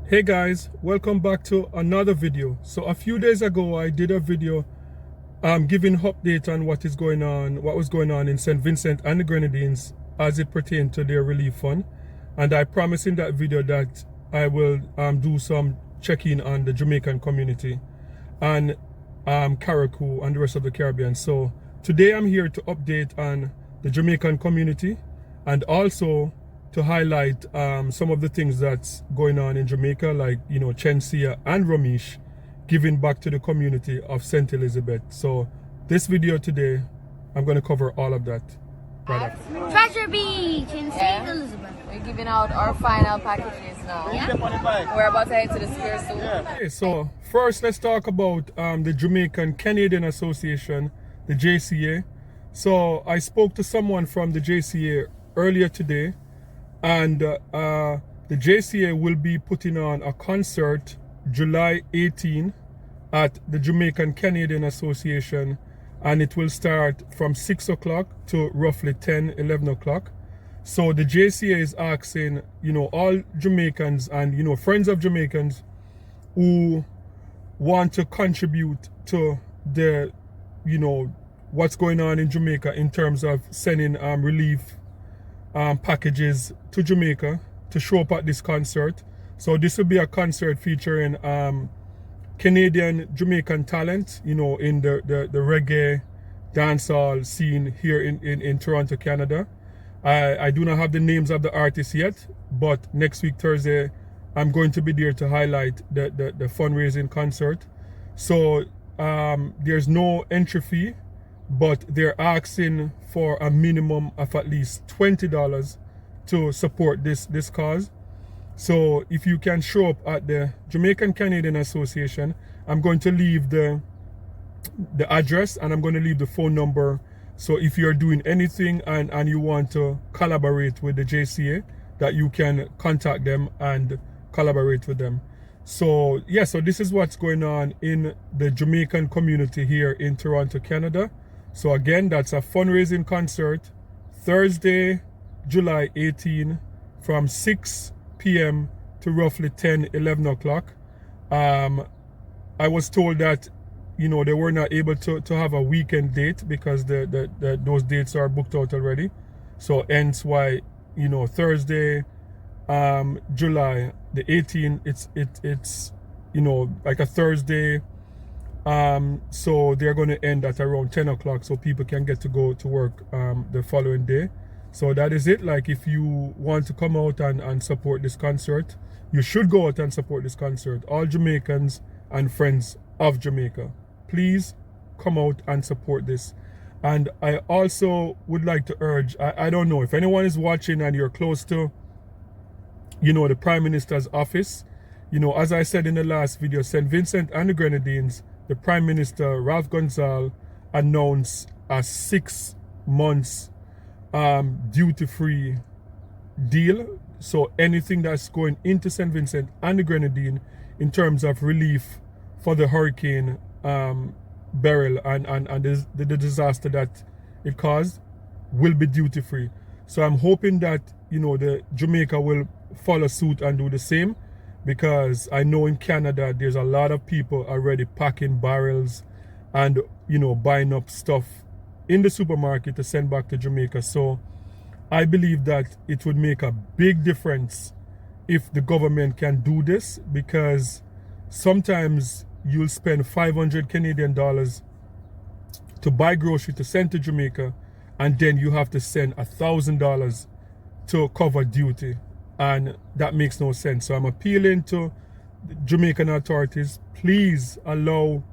Hey guys, welcome back to another video. So a few days ago I did a video giving update on what was going on in St. Vincent and the Grenadines as it pertained to their relief fund. And I promised in that video that I will do some check-in on the Jamaican community and Carriacou and the rest of the Caribbean. So today I'm here to update on the Jamaican community and also to highlight some of the things that's going on in Jamaica, like, you know, Shenseea and Ramesh giving back to the community of St. Elizabeth. So this video today, I'm going to cover all of that right after. Treasure Beach in St. Elizabeth. We're giving out our final packages now. Yeah. We're about to head to the square soon. Okay, so first let's talk about the Jamaican Canadian Association, the JCA. So I spoke to someone from the JCA earlier today, and the JCA will be putting on a concert July 18 at the Jamaican Canadian Association, and it will start from 6 o'clock to roughly 11 o'clock. So the JCA is asking, you know, all Jamaicans and, you know, friends of Jamaicans who want to contribute to the, you know, what's going on in Jamaica in terms of sending relief packages to Jamaica to show up at this concert. So this will be a concert featuring Canadian Jamaican talent, you know, in the reggae dancehall scene here in Toronto, Canada. I do not have the names of the artists yet, but next week Thursday I'm going to be there to highlight the fundraising concert. So there's no entry fee, but they're asking for a minimum of at least $20 to support this cause. So if you can show up at the Jamaican Canadian Association, I'm going to leave the address and I'm going to leave the phone number. So if you're doing anything and you want to collaborate with the JCA, that you can contact them and collaborate with them. So yeah, so this is what's going on in the Jamaican community here in Toronto, Canada. So again, that's a fundraising concert Thursday, July 18 from 6 p.m. to roughly 11 o'clock. I was told that, you know, they were not able to have a weekend date because those dates are booked out already. So hence why, you know, Thursday, July the 18th, it's you know, like a Thursday. So they're going to end at around 10 o'clock so people can get to go to work the following day. So that is it. Like, if you want to come out and support this concert, you should go out and support this concert. All Jamaicans and friends of Jamaica, please come out and support this. And I also would like to urge, I don't know if anyone is watching and you're close to, you know, the Prime Minister's office. You know, as I said in the last video, St. Vincent and the Grenadines, the Prime Minister, Ralph Gonzalez, announced a 6 months duty-free deal. So anything that's going into St. Vincent and the Grenadines in terms of relief for the hurricane Beryl and the disaster that it caused will be duty-free. So I'm hoping that, you know, the Jamaica will follow suit and do the same, because I know in Canada there's a lot of people already packing barrels and, you know, buying up stuff in the supermarket to send back to Jamaica. So I believe that it would make a big difference if the government can do this, because sometimes you'll spend 500 Canadian dollars to buy groceries to send to Jamaica, and then you have to send $1,000 to cover duty, and that makes no sense. So I'm appealing to the Jamaican authorities, please allow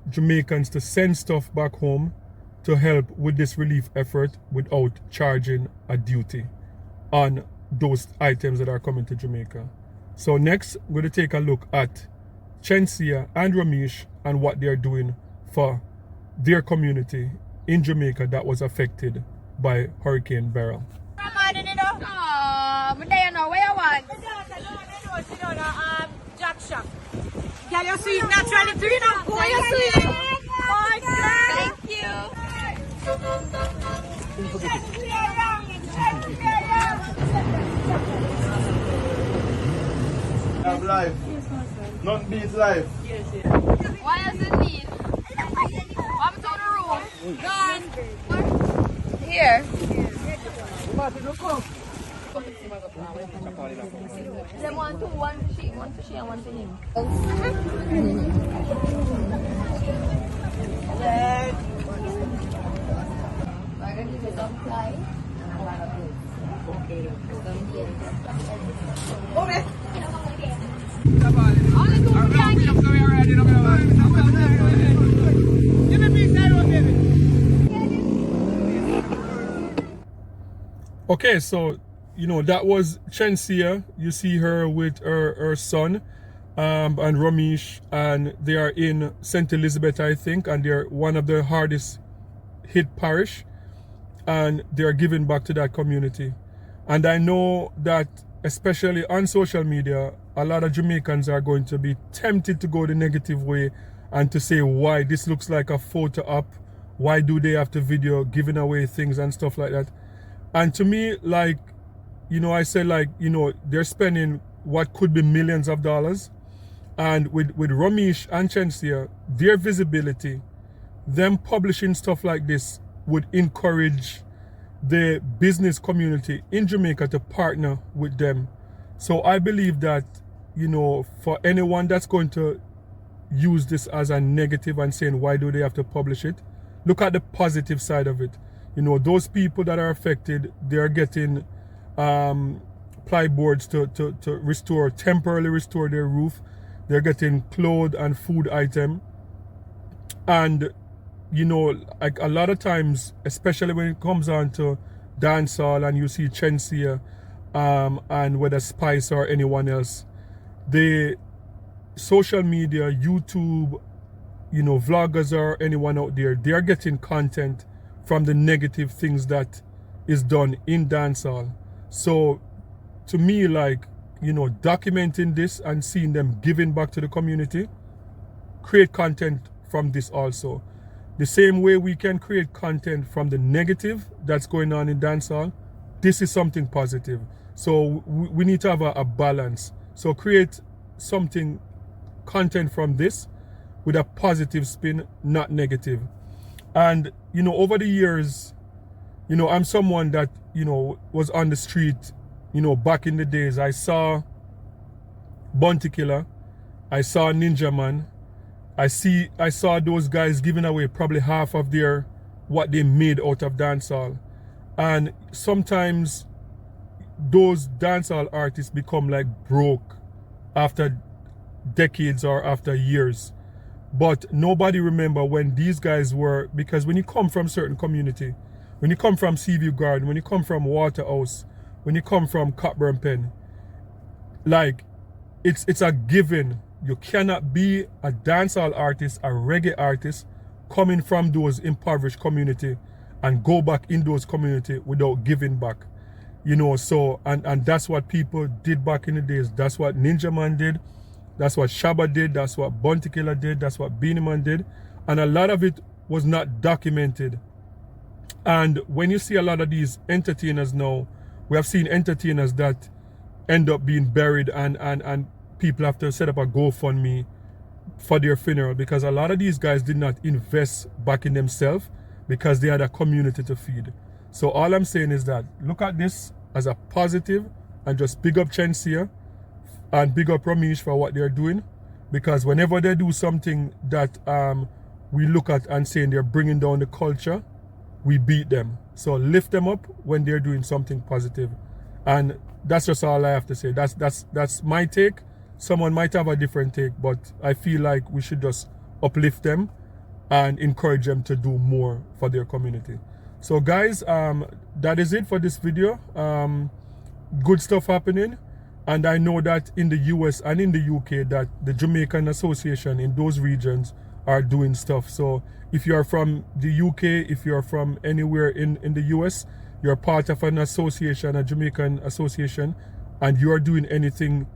Jamaicans to send stuff back home to help with this relief effort without charging a duty on those items that are coming to Jamaica. So next, I'm going to take a look at Shenseea and Ramesh and what they're doing for their community in Jamaica that was affected by Hurricane Beryl. Can you see naturally clean up? Go you see? Thank you. have life. Nothing beats life. Why does it need? I'm to the room. Gone. Here. Them one to she, and one to him. I'm gonna give you some fly. Okay, so you know that was Shenseea. You see her with her son and Ramesh, and they are in St. Elizabeth, I think, and they're one of the hardest hit parish, and they're giving back to that community. And I know that especially on social media, a lot of Jamaicans are going to be tempted to go the negative way and to say why this looks like a photo op, why do they have to video giving away things and stuff like that. And to me, like, you know, I said, like, you know, they're spending what could be millions of dollars. And with Ramesh and Shenseea, their visibility, them publishing stuff like this would encourage the business community in Jamaica to partner with them. So I believe that, you know, for anyone that's going to use this as a negative and saying, why do they have to publish it? Look at the positive side of it. You know, those people that are affected, they're getting plyboards to restore, temporarily restore their roof. They're getting clothes and food item. And, you know, like a lot of times, especially when it comes on to dancehall and you see Shenseea and whether Spice or anyone else, the social media, YouTube, you know, vloggers or anyone out there, they're getting content from the negative things that is done in dancehall. So to me, like, you know, documenting this and seeing them giving back to the community, create content from this also. The same way we can create content from the negative that's going on in dancehall, this is something positive. So we need to have a balance. So create something, content from this with a positive spin, not negative. And, you know, over the years, you know, I'm someone that, you know, was on the street, you know, back in the days. I saw Bounty Killer, I saw Ninja Man, I saw those guys giving away probably half of their what they made out of dancehall. And sometimes those dancehall artists become like broke after decades or after years. But nobody remember when these guys were, because when you come from certain community, when you come from Seaview Garden, when you come from Waterhouse, when you come from Cockburn Pen, like it's a given. You cannot be a dancehall artist, a reggae artist, coming from those impoverished community and go back in those community without giving back. You know, so, and that's what people did back in the days. That's what Ninja Man did. That's what Shabba did. That's what Bounty Killer did. That's what Beenie Man did. And a lot of it was not documented. And when you see a lot of these entertainers now, we have seen entertainers that end up being buried and people have to set up a GoFundMe for their funeral, because a lot of these guys did not invest back in themselves because they had a community to feed. So all I'm saying is that look at this as a positive and just big up Shenseea and big up Ramesh for what they're doing, because whenever they do something that we look at and saying they're bringing down the culture, we beat them. So lift them up when they're doing something positive. And that's just all I have to say. That's my take. Someone might have a different take, but I feel like we should just uplift them and encourage them to do more for their community. So guys, that is it for this video. Good stuff happening. And I know that in the US and in the UK that the Jamaican Association in those regions are doing stuff. So if you're from the UK, if you're from anywhere in the US, you're part of an association, a Jamaican association, and you are doing anything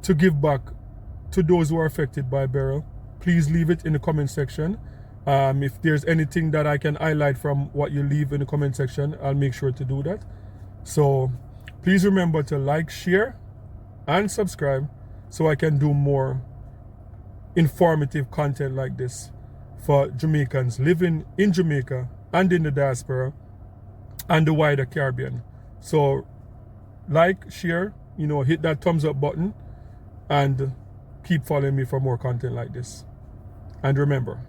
to give back to those who are affected by Beryl, please leave it in the comment section. If there's anything that I can highlight from what you leave in the comment section, I'll make sure to do that. So please remember to like, share, and subscribe. so I can do more informative content like this for Jamaicans living in Jamaica and in the diaspora and the wider Caribbean. So like, share, hit that thumbs up button and keep following me for more content like this. And remember,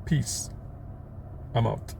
peace. I'm out.